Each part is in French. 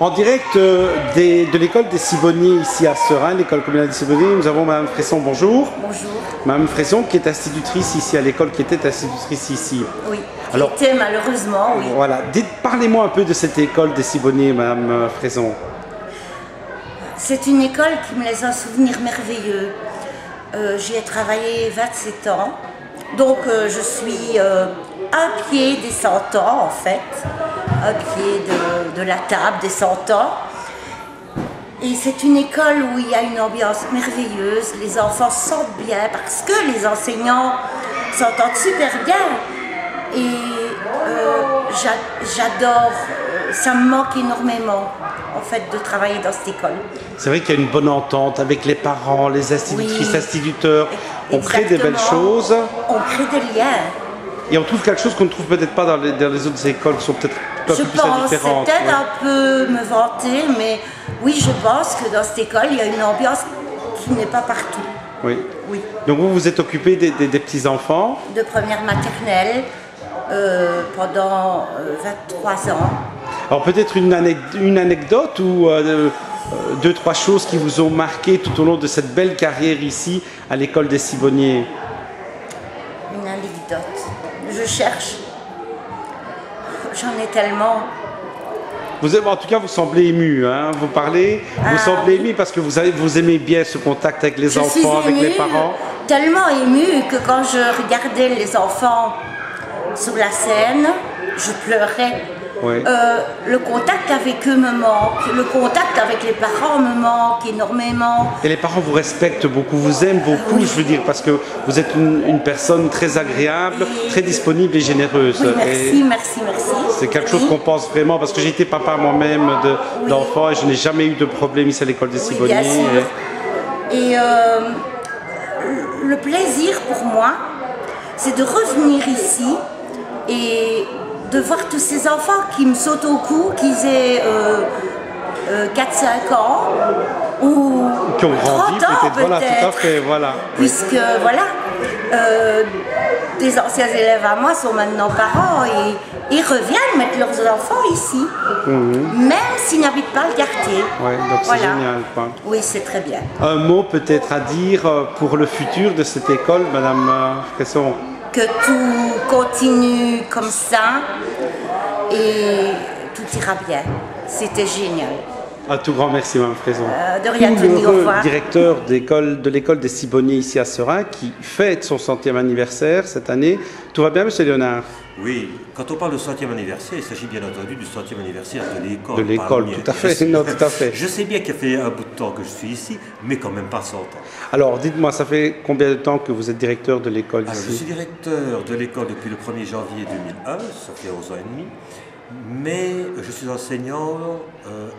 En direct de l'école des Cibonniers ici à Seraing, l'école communale des Cibonniers, nous avons Madame Fresson, bonjour. Bonjour. Madame Fresson qui est institutrice ici à l'école, qui était institutrice ici. Oui, qui était malheureusement, oui. Voilà, parlez-moi un peu de cette école des Cibonniers, Madame Fresson. C'est une école qui me laisse un souvenir merveilleux. J'y ai travaillé 27 ans, donc je suis un pied des 100 ans en fait, un pied de la table des 100 ans. Et c'est une école où il y a une ambiance merveilleuse, les enfants se sentent bien parce que les enseignants s'entendent super bien. Et j'adore, ça me manque énormément en fait de travailler dans cette école. C'est vrai qu'il y a une bonne entente avec les parents, les institutrices, Oui, instituteurs. On crée des belles exactement. choses. On crée des liens. Et on trouve quelque chose qu'on ne trouve peut-être pas dans les autres écoles qui sont peut-être un peu Je plus pense, c'est différentes. peut-être un peu me vanter, mais oui, je pense que dans cette école, il y a une ambiance qui n'est pas partout. Oui. Oui. Donc vous vous êtes occupé des petits-enfants. De première maternelle pendant 23 ans. Alors peut-être une anecdote ou deux, trois choses qui vous ont marqué tout au long de cette belle carrière ici à l'école des Cibonniers. Une anecdote. Je cherche. J'en ai tellement. En tout cas, vous semblez ému, hein, vous parlez, vous semblez ému parce que vous aimez bien ce contact avec les enfants, avec les parents. Tellement émue que quand je regardais les enfants sur la scène, je pleurais. Oui. Le contact avec eux me manque, le contact avec les parents me manque énormément. Et les parents vous respectent beaucoup, vous aiment beaucoup, Oui. je veux dire, parce que vous êtes une personne très agréable, très disponible et généreuse. Oui, merci, merci. C'est quelque chose qu'on pense vraiment, parce que j'ai été papa moi-même d'enfants et je n'ai jamais eu de problème ici à l'école des Cibonniers. Bien sûr. Et le plaisir pour moi, c'est de revenir ici et de voir tous ces enfants qui me sautent au cou, qu'ils aient 4-5 ans ou qui ont 30 grandi, ans peut-être. Voilà, tout à fait, voilà. Puisque, voilà, des anciens élèves à moi sont maintenant parents et ils reviennent mettre leurs enfants ici, même s'ils n'habitent pas le quartier. Ouais, donc c'est génial, quoi. Oui, c'est très bien. Un mot peut-être à dire pour le futur de cette école, Madame Fresson. Que tout continue comme ça et tout ira bien. C'était génial. Un tout grand merci, Mme Fresson. De rien, Tony, au revoir. Directeur de l'école des Cibonniers ici à Seraing, qui fête son 100e anniversaire cette année. Tout va bien, Monsieur Léonard? Oui, quand on parle de 100e anniversaire, il s'agit bien entendu du 100e anniversaire de l'école. De l'école, tout à fait. Non, tout à fait. Je sais bien qu'il y a fait un bout de temps que je suis ici, mais quand même pas 100 ans. Alors, dites-moi, ça fait combien de temps que vous êtes directeur de l'école ici? Je suis directeur de l'école depuis le 1er janvier 2001, ça fait 11 ans et demi. Mais je suis enseignant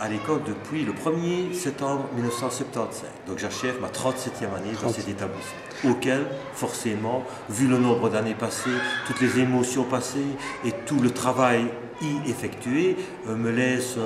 à l'école depuis le 1er septembre 1975. Donc j'achève ma 37e année dans cet établissement, auquel, forcément, vu le nombre d'années passées, toutes les émotions passées et tout le travail y effectué, me laisse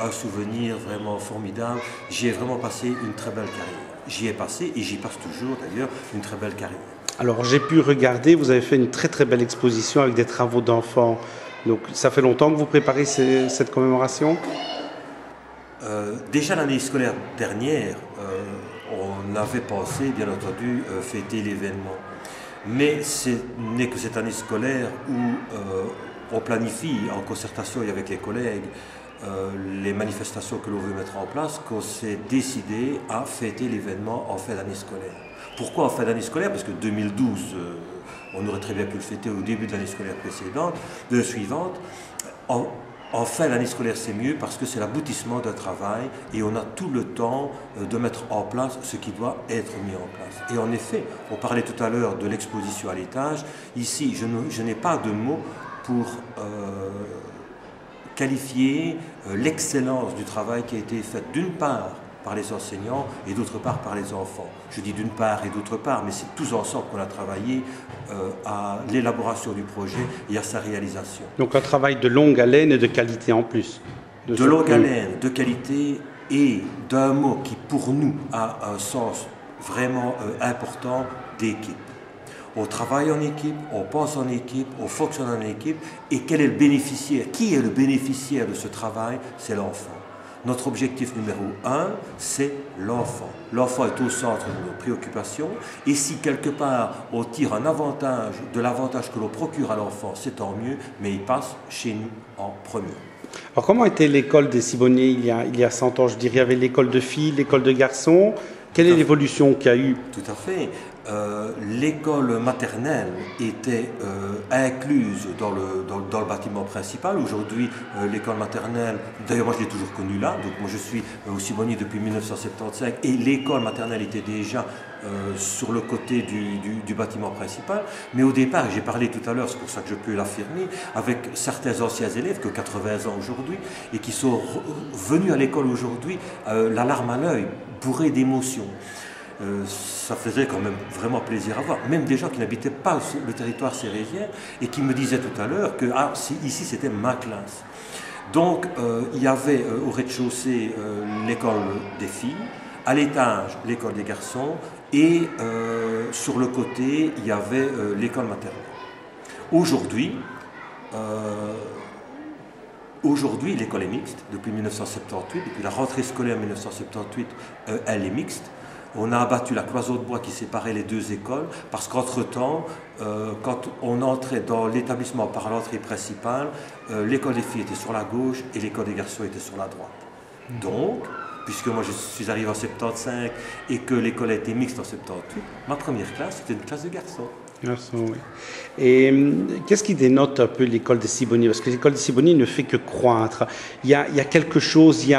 un souvenir vraiment formidable. J'y ai vraiment passé une très belle carrière. J'y ai passé, et j'y passe toujours d'ailleurs, une très belle carrière. Alors j'ai pu regarder, vous avez fait une très très belle exposition avec des travaux d'enfants. Donc ça fait longtemps que vous préparez cette commémoration? Déjà l'année scolaire dernière, on avait pensé, bien entendu, fêter l'événement. Mais ce n'est que cette année scolaire où on planifie, en concertation avec les collègues, les manifestations que l'on veut mettre en place, qu'on s'est décidé à fêter l'événement en fin d'année scolaire. Pourquoi en fin d'année scolaire? Parce que 2012... on aurait très bien pu le fêter au début de l'année scolaire suivante. En fin d'année scolaire, c'est mieux parce que c'est l'aboutissement d'un travail et on a tout le temps de mettre en place ce qui doit être mis en place. Et en effet, on parlait tout à l'heure de l'exposition à l'étage. Ici, je n'ai pas de mots pour qualifier l'excellence du travail qui a été fait d'une part par les enseignants et d'autre part par les enfants. Je dis d'une part et d'autre part, mais c'est tous ensemble qu'on a travaillé à l'élaboration du projet et à sa réalisation. Donc un travail de longue haleine et de qualité en plus. De longue haleine, de qualité et d'un mot qui pour nous a un sens vraiment important, d'équipe. On travaille en équipe, on pense en équipe, on fonctionne en équipe. Et quel est le bénéficiaire? Qui est le bénéficiaire de ce travail? C'est l'enfant. Notre objectif numéro 1, c'est l'enfant. L'enfant est au centre de nos préoccupations et si quelque part on tire un avantage de l'avantage que l'on procure à l'enfant, c'est tant mieux, mais il passe chez nous en premier. Alors comment était l'école des Sibonniers il y a 100 ans? Je dirais, il y avait l'école de filles, l'école de garçons. Quelle est l'évolution qu'il y a eu? Tout à fait. L'école maternelle était incluse dans le bâtiment principal. Aujourd'hui, l'école maternelle, d'ailleurs moi je l'ai toujours connue là, donc moi je suis au Sibonnier depuis 1975 et l'école maternelle était déjà sur le côté du bâtiment principal. Mais au départ, j'ai parlé tout à l'heure, c'est pour ça que je peux l'affirmer, avec certains anciens élèves qui ont 80 ans aujourd'hui et qui sont venus à l'école aujourd'hui la larme à l'œil, bourrés d'émotions. Ça faisait quand même vraiment plaisir à voir. Même des gens qui n'habitaient pas le territoire cérésien et qui me disaient tout à l'heure que ici c'était ma classe. Donc il y avait au rez-de-chaussée l'école des filles, à l'étage l'école des garçons et sur le côté il y avait l'école maternelle. Aujourd'hui, l'école est mixte depuis 1978, depuis la rentrée scolaire 1978, elle est mixte. On a abattu la cloison de bois qui séparait les deux écoles parce qu'entre-temps, quand on entrait dans l'établissement par l'entrée principale, l'école des filles était sur la gauche et l'école des garçons était sur la droite. Donc, puisque moi je suis arrivé en 75 et que l'école a été mixte en 78, ma première classe c'était une classe de garçons. Garçons, oui. Et qu'est-ce qui dénote un peu l'école des Sibonniers? Parce que l'école des Sibonniers ne fait que croître. Il y a quelque chose, il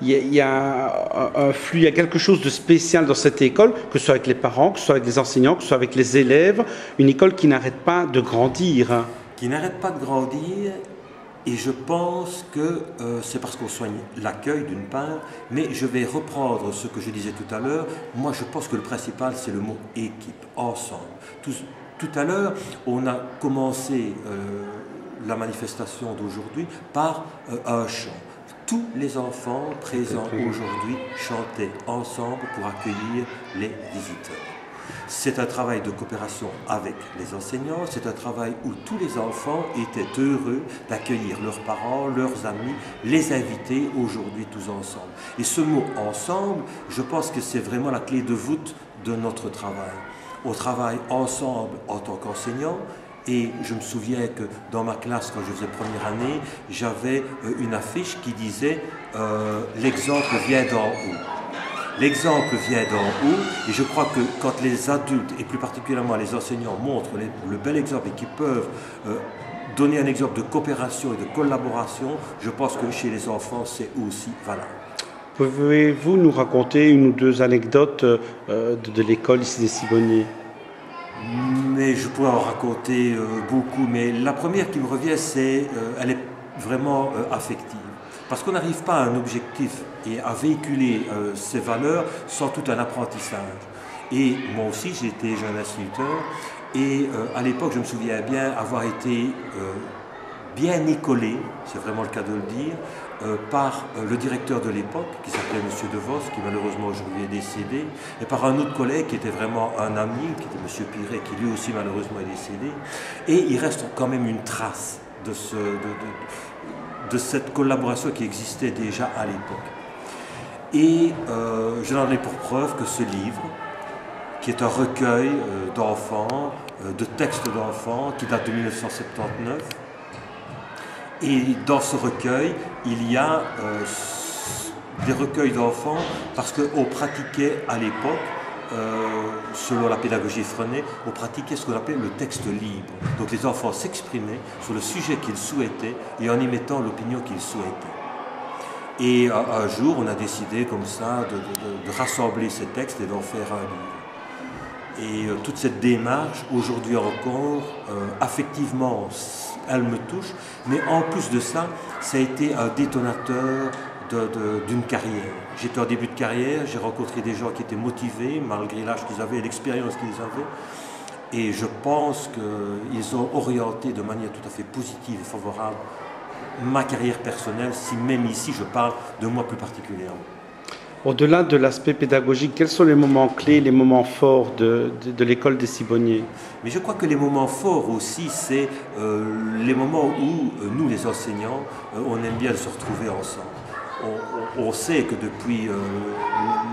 y a un flux, il y a quelque chose de spécial dans cette école, que ce soit avec les parents, que ce soit avec les enseignants, que ce soit avec les élèves. Une école qui n'arrête pas de grandir. Qui n'arrête pas de grandir. Et je pense que c'est parce qu'on soigne l'accueil d'une part, mais je vais reprendre ce que je disais tout à l'heure. Moi, je pense que le principal, c'est le mot équipe, ensemble. Tout à l'heure, on a commencé la manifestation d'aujourd'hui par un chant. Tous les enfants présents aujourd'hui chantaient ensemble pour accueillir les visiteurs. C'est un travail de coopération avec les enseignants, c'est un travail où tous les enfants étaient heureux d'accueillir leurs parents, leurs amis, les invités aujourd'hui tous ensemble. Et ce mot « ensemble », je pense que c'est vraiment la clé de voûte de notre travail. On travaille ensemble en tant qu'enseignants et je me souviens que dans ma classe, quand je faisais première année, j'avais une affiche qui disait « L'exemple vient d'en haut ». L'exemple vient d'en haut et je crois que quand les adultes et plus particulièrement les enseignants montrent le bel exemple et qui peuvent donner un exemple de coopération et de collaboration, je pense que chez les enfants c'est aussi valable. Pouvez-vous nous raconter une ou deux anecdotes de l'école ici des Sibonniers? Mais je pourrais en raconter beaucoup, mais la première qui me revient, elle est vraiment affective. Parce qu'on n'arrive pas à un objectif et à véhiculer ces valeurs sans tout un apprentissage. Et moi aussi, j'ai été jeune instituteur et à l'époque, je me souviens bien avoir été bien écolé, c'est vraiment le cas de le dire, par le directeur de l'époque, qui s'appelait M. De Vos, qui malheureusement aujourd'hui est décédé, et par un autre collègue qui était vraiment un ami, qui était M. Piret, qui lui aussi malheureusement est décédé. Et il reste quand même une trace de cette collaboration qui existait déjà à l'époque. Et je n'en ai pour preuve que ce livre, qui est un recueil d'enfants, de textes d'enfants, qui date de 1979. Et dans ce recueil, il y a des recueils d'enfants parce qu'on pratiquait à l'époque, selon la pédagogie Freinet, on pratiquait ce qu'on appelait le texte libre. Donc les enfants s'exprimaient sur le sujet qu'ils souhaitaient et en y mettant l'opinion qu'ils souhaitaient. Et un jour, on a décidé comme ça de rassembler ces textes et d'en faire un livre. Et toute cette démarche, aujourd'hui encore, affectivement, elle me touche, mais en plus de ça, ça a été un détonateur d'une carrière. J'étais en début de carrière, j'ai rencontré des gens qui étaient motivés, malgré l'âge qu'ils avaient et l'expérience qu'ils avaient, et je pense qu'ils ont orienté de manière tout à fait positive et favorable ma carrière personnelle, si même ici je parle de moi plus particulièrement. Au-delà de l'aspect pédagogique, quels sont les moments clés, les moments forts de l'école des Sibonniers? Mais je crois que les moments forts aussi, c'est les moments où nous, les enseignants, on aime bien se retrouver ensemble. on sait que depuis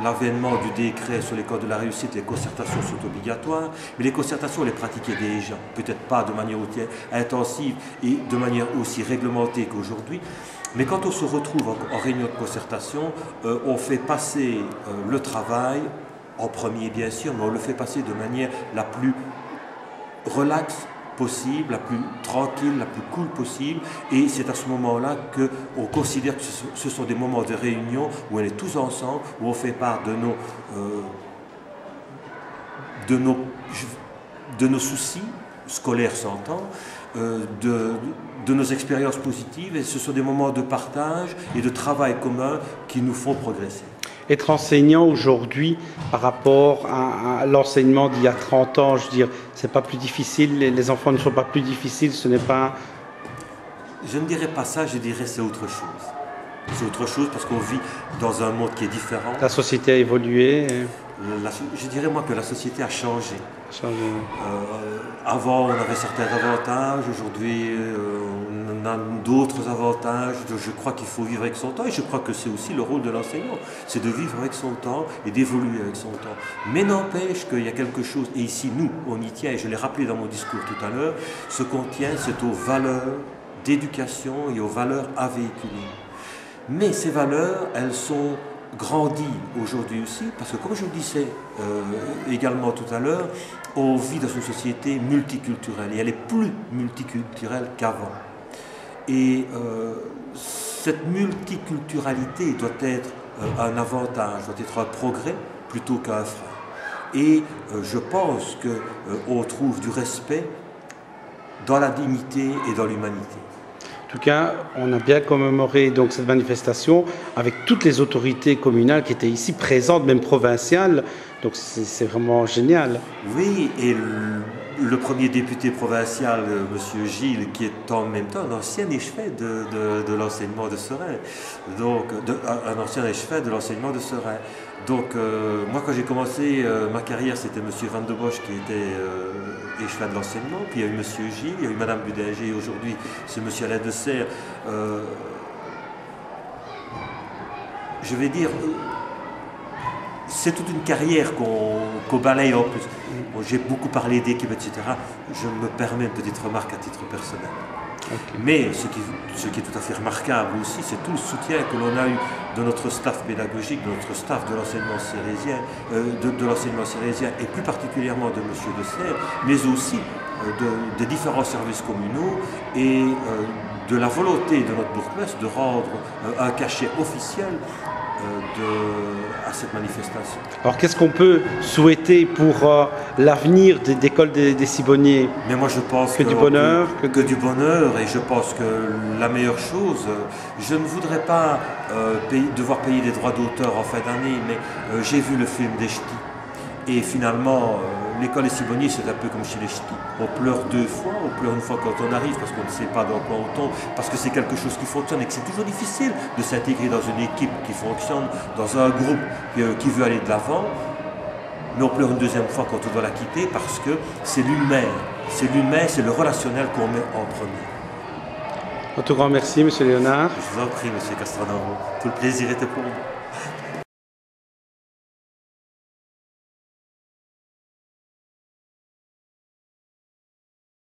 l'avènement du décret sur l'école de la réussite, les concertations sont obligatoires, mais les concertations, on les pratiquait déjà, peut-être pas de manière aussi intensive et de manière aussi réglementée qu'aujourd'hui. Mais quand on se retrouve en réunion de concertation, on fait passer le travail, en premier bien sûr, mais on le fait passer de manière la plus relaxe possible, la plus tranquille, la plus cool possible. Et c'est à ce moment-là qu'on considère que ce sont des moments de réunion où on est tous ensemble, où on fait part de nos soucis, scolaires s'entend, de nos expériences positives. Et ce sont des moments de partage et de travail commun qui nous font progresser. Être enseignant aujourd'hui par rapport à l'enseignement d'il y a 30 ans, je veux dire, c'est pas plus difficile, les enfants ne sont pas plus difficiles, ce n'est pas... Je ne dirais pas ça, je dirais c'est autre chose. C'est autre chose parce qu'on vit dans un monde qui est différent. La société a évolué. Je dirais moi que la société a changé. Avant, on avait certains avantages, aujourd'hui, on a d'autres avantages. Je crois qu'il faut vivre avec son temps et je crois que c'est aussi le rôle de l'enseignant. C'est de vivre avec son temps et d'évoluer avec son temps. Mais n'empêche qu'il y a quelque chose, et ici, nous, on y tient, et je l'ai rappelé dans mon discours tout à l'heure, ce qu'on tient, c'est aux valeurs d'éducation et aux valeurs à véhiculer. Mais ces valeurs, elles sont grandit aujourd'hui aussi, parce que comme je le disais également tout à l'heure, on vit dans une société multiculturelle et elle est plus multiculturelle qu'avant. Et cette multiculturalité doit être un avantage, doit être un progrès plutôt qu'un frein. Et je pense qu'on trouve du respect dans la dignité et dans l'humanité. En tout cas, on a bien commémoré donc cette manifestation avec toutes les autorités communales qui étaient ici présentes, même provinciales. Donc c'est vraiment génial. Oui, et le premier député provincial, M. Gilles, qui est en même temps un ancien échevin de l'enseignement de Seraing. Donc, un ancien échevin de l'enseignement de Seraing. Donc, moi, quand j'ai commencé ma carrière, c'était M. Van de Bosch qui était échevin de l'enseignement. Puis il y a eu M. Gilles, il y a eu Mme Budinger, et aujourd'hui, c'est M. Alain de Serres. Je vais dire, c'est toute une carrière qu'on balaye en plus. Bon, j'ai beaucoup parlé d'équipe, etc. Je me permets une petite remarque à titre personnel. Okay. Mais ce qui est tout à fait remarquable aussi, c'est tout le soutien que l'on a eu de notre staff pédagogique, de notre staff de l'enseignement sérésien, et plus particulièrement de M. de Serres, mais aussi des différents services communaux et de la volonté de notre bourgmestre de rendre un cachet officiel à cette manifestation. Alors qu'est-ce qu'on peut souhaiter pour l'avenir des écoles des Cibonniers? Mais moi je pense que du bonheur, que du bonheur, et je pense que la meilleure chose, je ne voudrais pas devoir payer des droits d'auteur en fin d'année, mais j'ai vu le film des Ch'tis et finalement l'école des Cibonniers, c'est un peu comme chez les Ch'tis. On pleure deux fois, on pleure une fois quand on arrive parce qu'on ne sait pas dans quoi on tombe, parce que c'est quelque chose qui fonctionne et que c'est toujours difficile de s'intégrer dans une équipe qui fonctionne, dans un groupe qui veut aller de l'avant. Mais on pleure une deuxième fois quand on doit la quitter parce que c'est l'humain, c'est le relationnel qu'on met en premier. Un tout grand merci, M. Léonard. Je vous en prie, M. Castronaro. Tout le plaisir était pour moi.